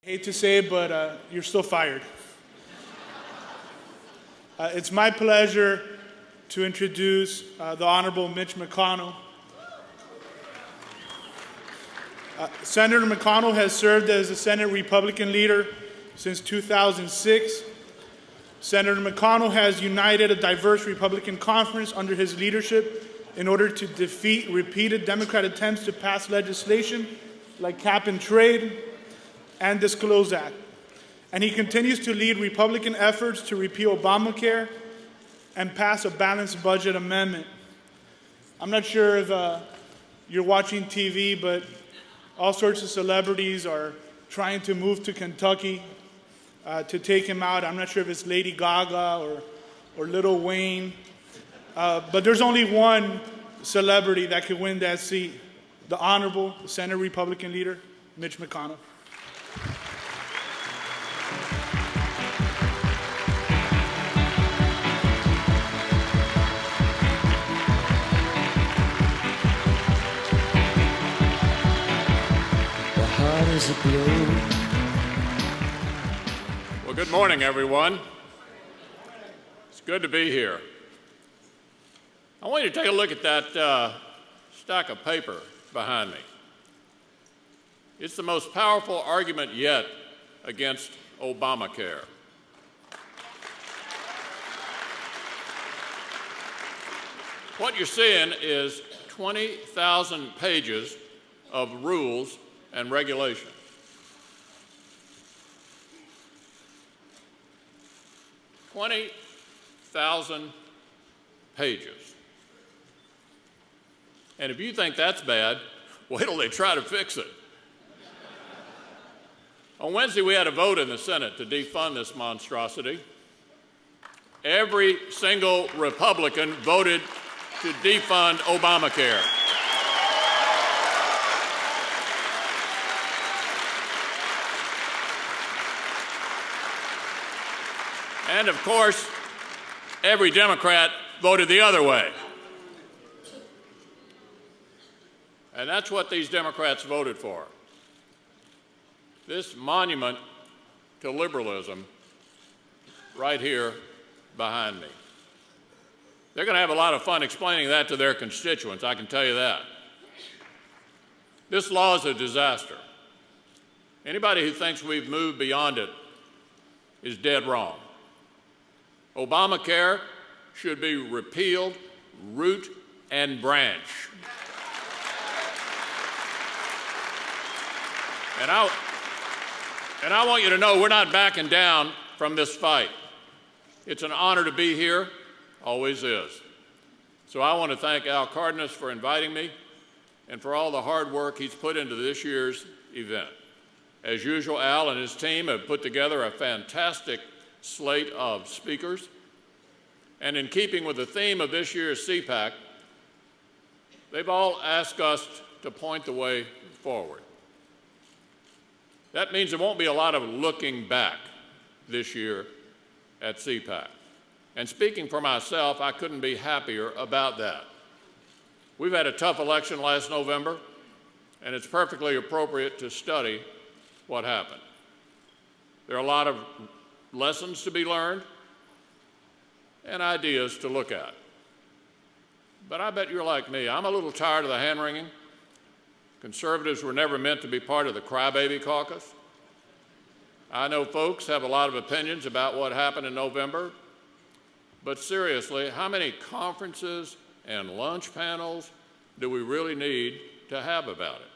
Hate to say it, but you're still fired. It's my pleasure to introduce the Honorable Mitch McConnell. Senator McConnell has served as the Senate Republican leader since 2006. Senator McConnell has united a diverse Republican conference under his leadership in order to defeat repeated Democrat attempts to pass legislation like Cap and Trade and Disclose Act. And he continues to lead Republican efforts to repeal Obamacare and pass a balanced budget amendment. I'm not sure if you're watching TV, but all sorts of celebrities are trying to move to Kentucky to take him out. I'm not sure if it's Lady Gaga or Lil Wayne. But there's only one celebrity that could win that seat, the Honorable Senate Republican leader, Mitch McConnell. Well, good morning, everyone. It's good to be here. I want you to take a look at that stack of paper behind me. It's the most powerful argument yet against Obamacare. What you're seeing is 20,000 pages of rules and regulation. $20,000 pages. And if you think that's bad, wait till they try to fix it. On Wednesday, we had a vote in the Senate to defund this monstrosity. Every single Republican voted to defund Obamacare. And of course, every Democrat voted the other way. And that's what these Democrats voted for. This monument to liberalism right here behind me. They're going to have a lot of fun explaining that to their constituents, I can tell you that. This law is a disaster. Anybody who thinks we've moved beyond it is dead wrong. Obamacare should be repealed, root and branch. And I want you to know we're not backing down from this fight. It's an honor to be here, always is. So I want to thank Al Cardenas for inviting me and for all the hard work he's put into this year's event. As usual, Al and his team have put together a fantastic slate of speakers. And in keeping with the theme of this year's CPAC, they've all asked us to point the way forward. That means there won't be a lot of looking back this year at CPAC. And speaking for myself, I couldn't be happier about that. We've had a tough election last November, and it's perfectly appropriate to study what happened. There are a lot of lessons to be learned and ideas to look at. But I bet you're like me. I'm a little tired of the hand-wringing. Conservatives were never meant to be part of the crybaby caucus. I know folks have a lot of opinions about what happened in November, but seriously, how many conferences and lunch panels do we really need to have about it?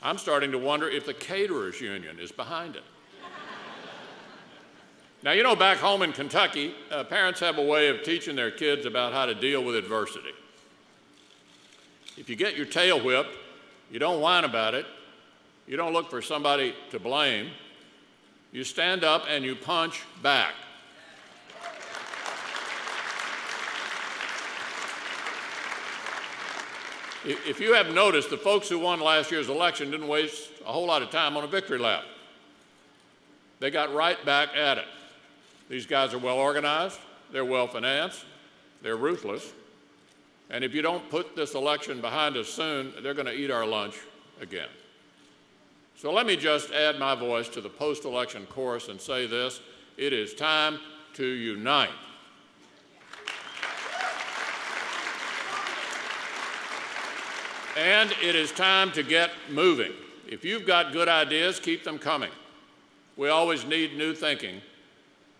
I'm starting to wonder if the caterers union is behind it. Now, you know, back home in Kentucky, parents have a way of teaching their kids about how to deal with adversity. If you get your tail whipped, you don't whine about it. You don't look for somebody to blame. You stand up and you punch back. If you have noticed, the folks who won last year's election didn't waste a whole lot of time on a victory lap. They got right back at it. These guys are well organized, they're well financed, they're ruthless, and if you don't put this election behind us soon, they're going to eat our lunch again. So let me just add my voice to the post-election chorus and say this: it is time to unite. And it is time to get moving. If you've got good ideas, keep them coming. We always need new thinking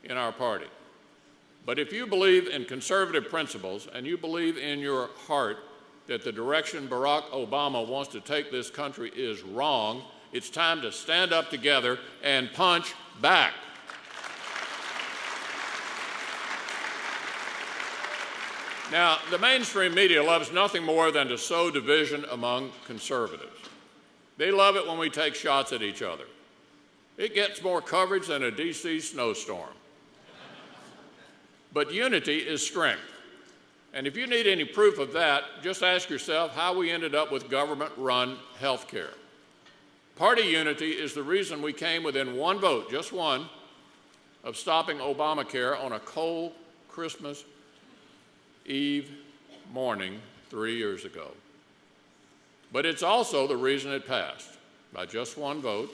in our party. But if you believe in conservative principles and you believe in your heart that the direction Barack Obama wants to take this country is wrong, it's time to stand up together and punch back. Now, the mainstream media loves nothing more than to sow division among conservatives. They love it when we take shots at each other. It gets more coverage than a DC snowstorm. But unity is strength. And if you need any proof of that, just ask yourself how we ended up with government-run health care. Party unity is the reason we came within one vote, just one, of stopping Obamacare on a cold Christmas Eve morning 3 years ago. But it's also the reason it passed, by just one vote,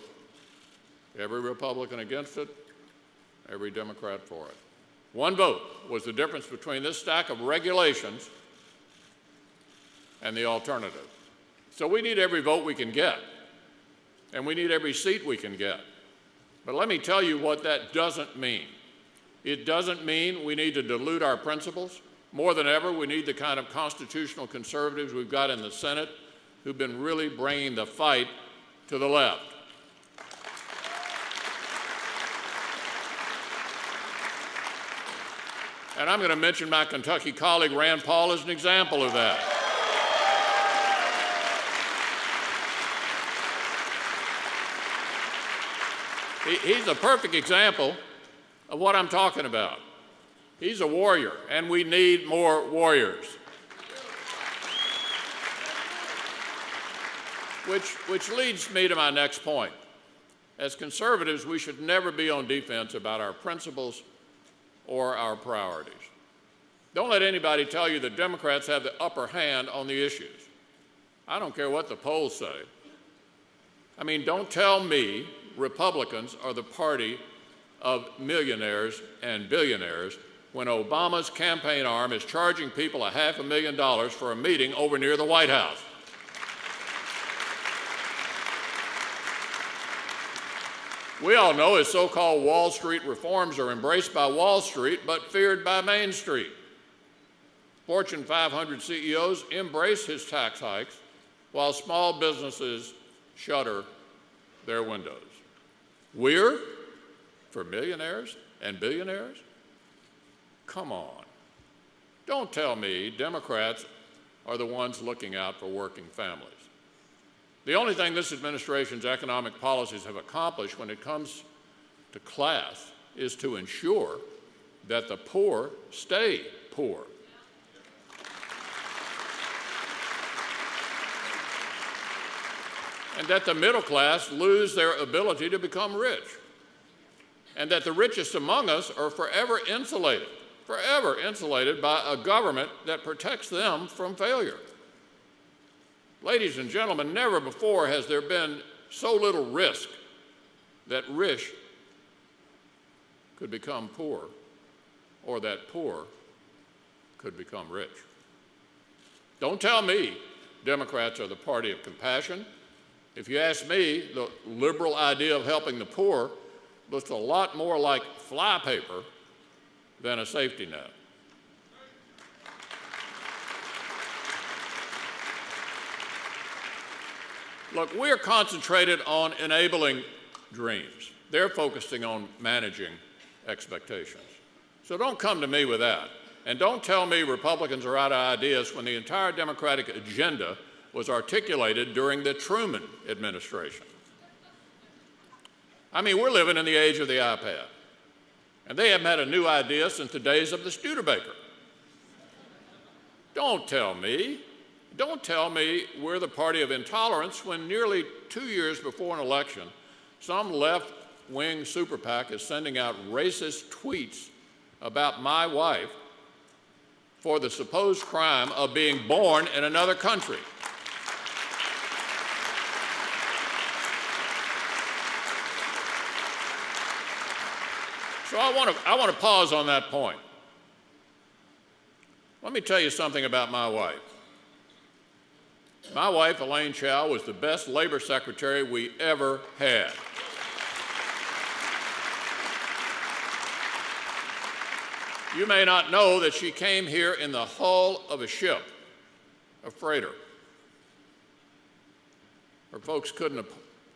every Republican against it, every Democrat for it. One vote was the difference between this stack of regulations and the alternative. So we need every vote we can get, and we need every seat we can get. But let me tell you what that doesn't mean. It doesn't mean we need to dilute our principles. More than ever, we need the kind of constitutional conservatives we've got in the Senate who've been really bringing the fight to the left. And I'm going to mention my Kentucky colleague Rand Paul as an example of that. He's a perfect example of what I'm talking about. He's a warrior, and we need more warriors. Which leads me to my next point. As conservatives, we should never be on defense about our principles or our priorities. Don't let anybody tell you that Democrats have the upper hand on the issues. I don't care what the polls say. I mean, don't tell me Republicans are the party of millionaires and billionaires when Obama's campaign arm is charging people $500,000 for a meeting over near the White House. We all know his so-called Wall Street reforms are embraced by Wall Street but feared by Main Street. Fortune 500 CEOs embrace his tax hikes while small businesses shutter their windows. We're for millionaires and billionaires? Come on. Don't tell me Democrats are the ones looking out for working families. The only thing this administration's economic policies have accomplished when it comes to class is to ensure that the poor stay poor. And that the middle class lose their ability to become rich. And that the richest among us are forever insulated by a government that protects them from failure. Ladies and gentlemen, never before has there been so little risk that rich could become poor or that poor could become rich. Don't tell me Democrats are the party of compassion. If you ask me, the liberal idea of helping the poor looks a lot more like flypaper than a safety net. Look, we're concentrated on enabling dreams. They're focusing on managing expectations. So don't come to me with that. And don't tell me Republicans are out of ideas when the entire Democratic agenda was articulated during the Truman administration. I mean, we're living in the age of the iPad. And they haven't had a new idea since the days of the Studebaker. Don't tell me we're the party of intolerance when nearly 2 years before an election, some left-wing super PAC is sending out racist tweets about my wife for the supposed crime of being born in another country. So I want to pause on that point. Let me tell you something about my wife. My wife, Elaine Chao, was the best labor secretary we ever had. You may not know that she came here in the hull of a ship, a freighter. Her folks couldn't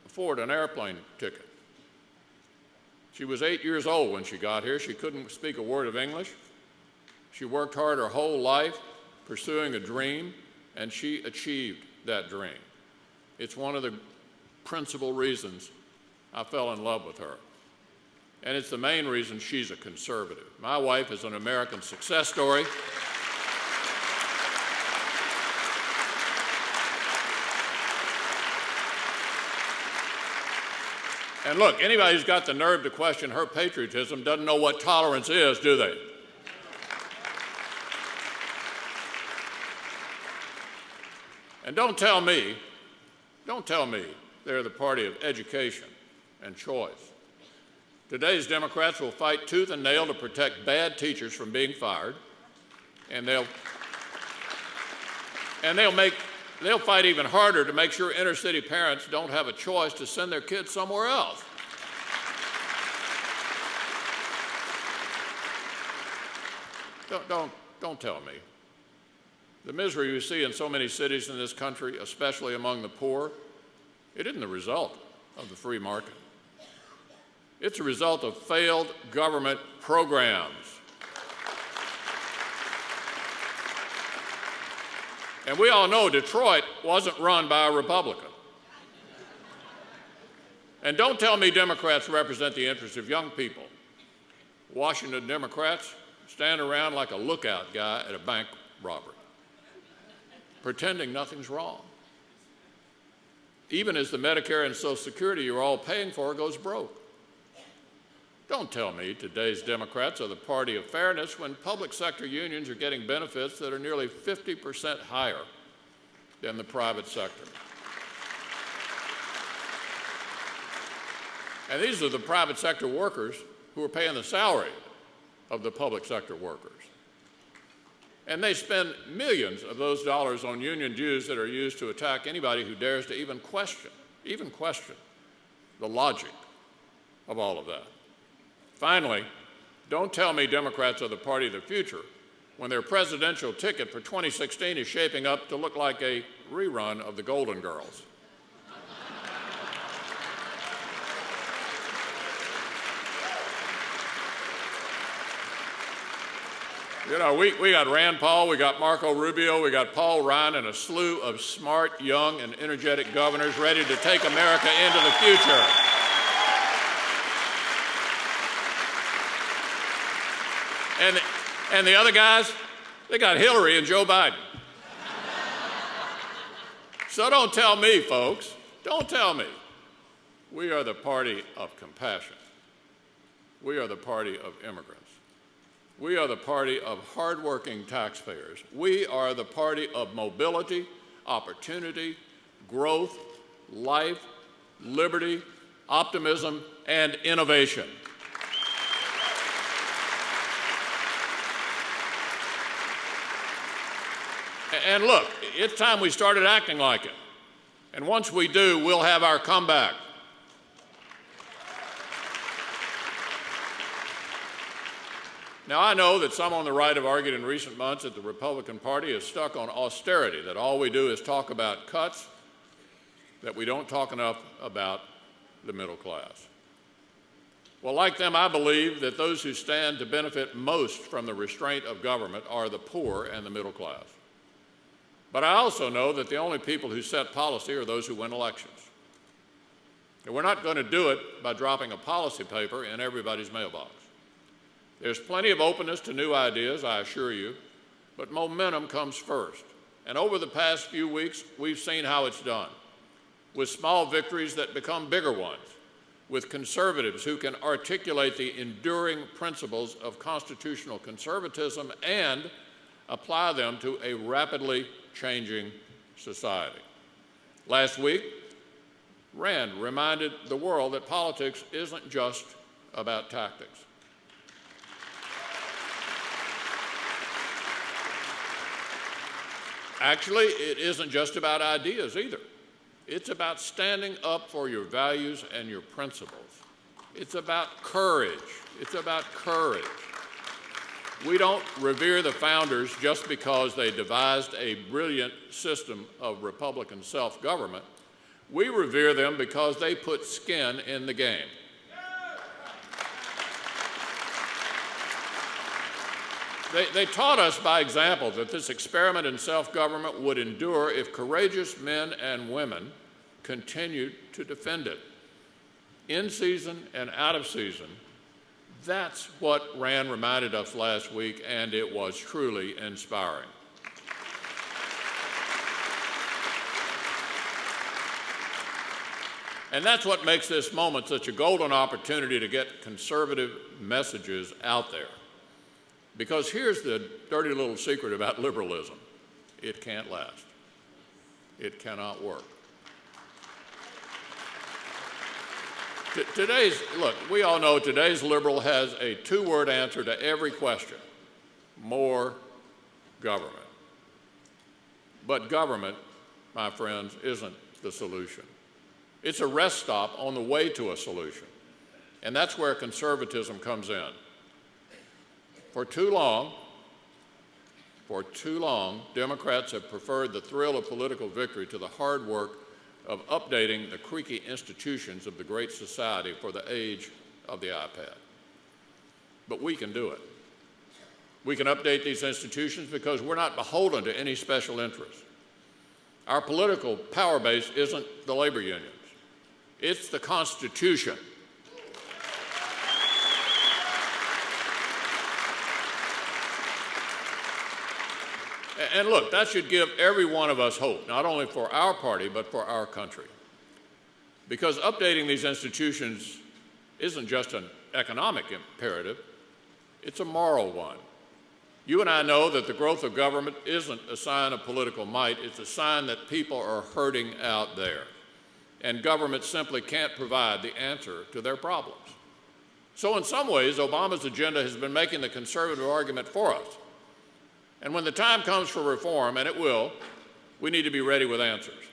afford an airplane ticket. She was 8 years old when she got here. She couldn't speak a word of English. She worked hard her whole life pursuing a dream, and she achieved that dream. It's one of the principal reasons I fell in love with her. And it's the main reason she's a conservative. My wife is an American success story. And look, anybody who's got the nerve to question her patriotism doesn't know what tolerance is, do they? And don't tell me they're the party of education and choice. Today's Democrats will fight tooth and nail to protect bad teachers from being fired, and they'll fight even harder to make sure inner city parents don't have a choice to send their kids somewhere else. Don't tell me. The misery we see in so many cities in this country, especially among the poor, it isn't the result of the free market. It's a result of failed government programs. And we all know Detroit wasn't run by a Republican. And don't tell me Democrats represent the interests of young people. Washington Democrats stand around like a lookout guy at a bank robbery, pretending nothing's wrong, even as the Medicare and Social Security you're all paying for goes broke. Don't tell me today's Democrats are the party of fairness when public sector unions are getting benefits that are nearly 50% higher than the private sector. And these are the private sector workers who are paying the salary of the public sector workers. And they spend millions of those dollars on union dues that are used to attack anybody who dares to even question the logic of all of that. Finally, don't tell me Democrats are the party of the future when their presidential ticket for 2016 is shaping up to look like a rerun of the Golden Girls. You know, we got Rand Paul, we got Marco Rubio, we got Paul Ryan, and a slew of smart, young, and energetic governors ready to take America into the future. And the other guys, they got Hillary and Joe Biden. So don't tell me, folks, don't tell me. We are the party of compassion. We are the party of immigrants. We are the party of hardworking taxpayers. We are the party of mobility, opportunity, growth, life, liberty, optimism, and innovation. And look, it's time we started acting like it. And once we do, we'll have our comeback. Now, I know that some on the right have argued in recent months that the Republican Party is stuck on austerity, that all we do is talk about cuts, that we don't talk enough about the middle class. Well, like them, I believe that those who stand to benefit most from the restraint of government are the poor and the middle class. But I also know that the only people who set policy are those who win elections. And we're not going to do it by dropping a policy paper in everybody's mailbox. There's plenty of openness to new ideas, I assure you, but momentum comes first. And over the past few weeks, we've seen how it's done, with small victories that become bigger ones, with conservatives who can articulate the enduring principles of constitutional conservatism and apply them to a rapidly changing society. Last week, Rand reminded the world that politics isn't just about tactics. Actually, it isn't just about ideas either. It's about standing up for your values and your principles. It's about courage. It's about courage. We don't revere the founders just because they devised a brilliant system of Republican self-government. We revere them because they put skin in the game. They taught us by example that this experiment in self-government would endure if courageous men and women continued to defend it. In season and out of season, that's what Rand reminded us last week, and it was truly inspiring. And that's what makes this moment such a golden opportunity to get conservative messages out there. Because here's the dirty little secret about liberalism. It can't last. It cannot work. Look, we all know today's liberal has a two-word answer to every question: more government. But government, my friends, isn't the solution. It's a rest stop on the way to a solution. And that's where conservatism comes in. For too long, Democrats have preferred the thrill of political victory to the hard work of updating the creaky institutions of the great society for the age of the iPad. But we can do it. We can update these institutions because we're not beholden to any special interest. Our political power base isn't the labor unions. It's the Constitution. And look, that should give every one of us hope, not only for our party, but for our country. Because updating these institutions isn't just an economic imperative, it's a moral one. You and I know that the growth of government isn't a sign of political might, it's a sign that people are hurting out there. And government simply can't provide the answer to their problems. So in some ways, Obama's agenda has been making the conservative argument for us. And when the time comes for reform, and it will, we need to be ready with answers.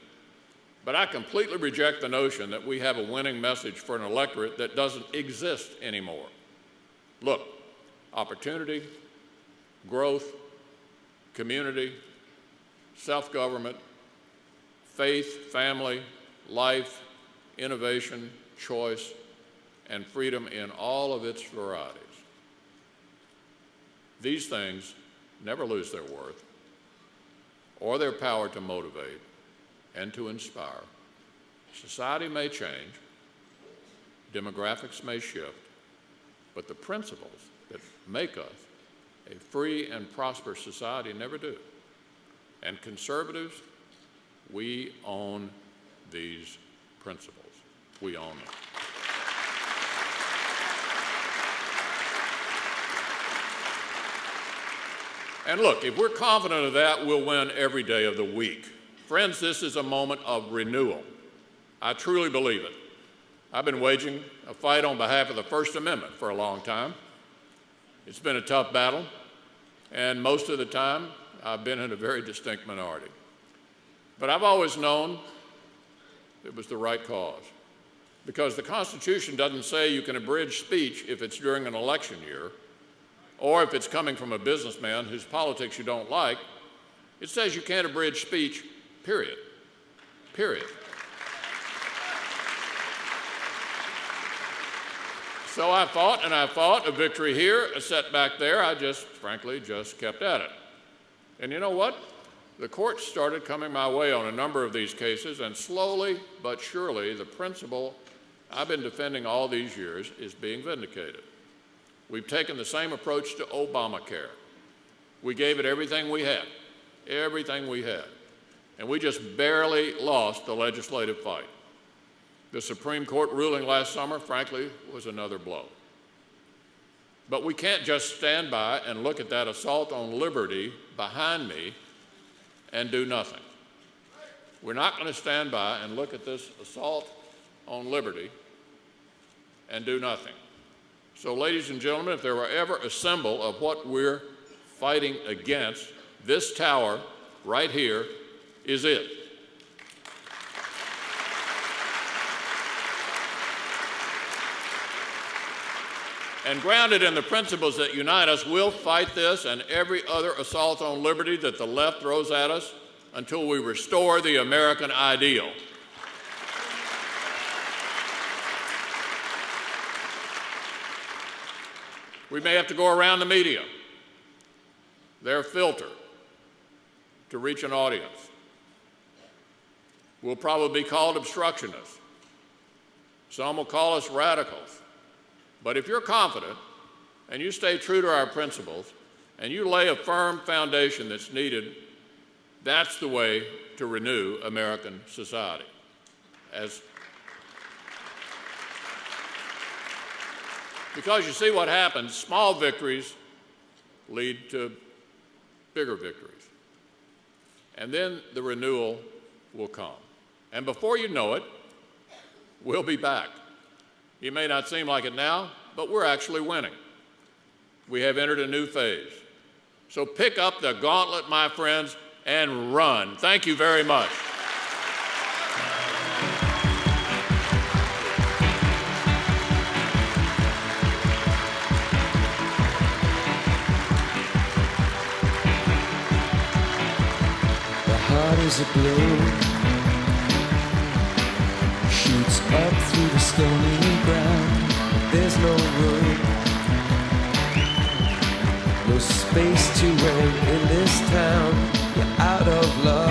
But I completely reject the notion that we have a winning message for an electorate that doesn't exist anymore. Look, opportunity, growth, community, self-government, faith, family, life, innovation, choice, and freedom in all of its varieties. These things never lose their worth or their power to motivate and to inspire. Society may change, demographics may shift, but the principles that make us a free and prosperous society never do. And conservatives, we own these principles. We own them. And look, if we're confident of that, we'll win every day of the week. Friends, this is a moment of renewal. I truly believe it. I've been waging a fight on behalf of the First Amendment for a long time. It's been a tough battle, and most of the time, I've been in a very distinct minority. But I've always known it was the right cause, because the Constitution doesn't say you can abridge speech if it's during an election year, or if it's coming from a businessman whose politics you don't like. It says you can't abridge speech, period. Period. So I fought and I fought, a victory here, a setback there. I frankly, kept at it. And you know what? The courts started coming my way on a number of these cases, and slowly but surely the principle I've been defending all these years is being vindicated. We've taken the same approach to Obamacare. We gave it everything we had, and we just barely lost the legislative fight. The Supreme Court ruling last summer, frankly, was another blow. But we can't just stand by and look at that assault on liberty behind me and do nothing. We're not going to stand by and look at this assault on liberty and do nothing. So, ladies and gentlemen, if there were ever a symbol of what we're fighting against, this tower right here is it. And grounded in the principles that unite us, we'll fight this and every other assault on liberty that the left throws at us until we restore the American ideal. We may have to go around the media, their filter, to reach an audience. We'll probably be called obstructionists. Some will call us radicals. But if you're confident and you stay true to our principles and you lay a firm foundation that's needed, that's the way to renew American society. Because you see what happens, small victories lead to bigger victories. And then the renewal will come. And before you know it, we'll be back. It may not seem like it now, but we're actually winning. We have entered a new phase. So pick up the gauntlet, my friends, and run. Thank you very much. The heart is a blue, shoots up through the stony ground. There's no room, no space to rent in this town. You're out of love.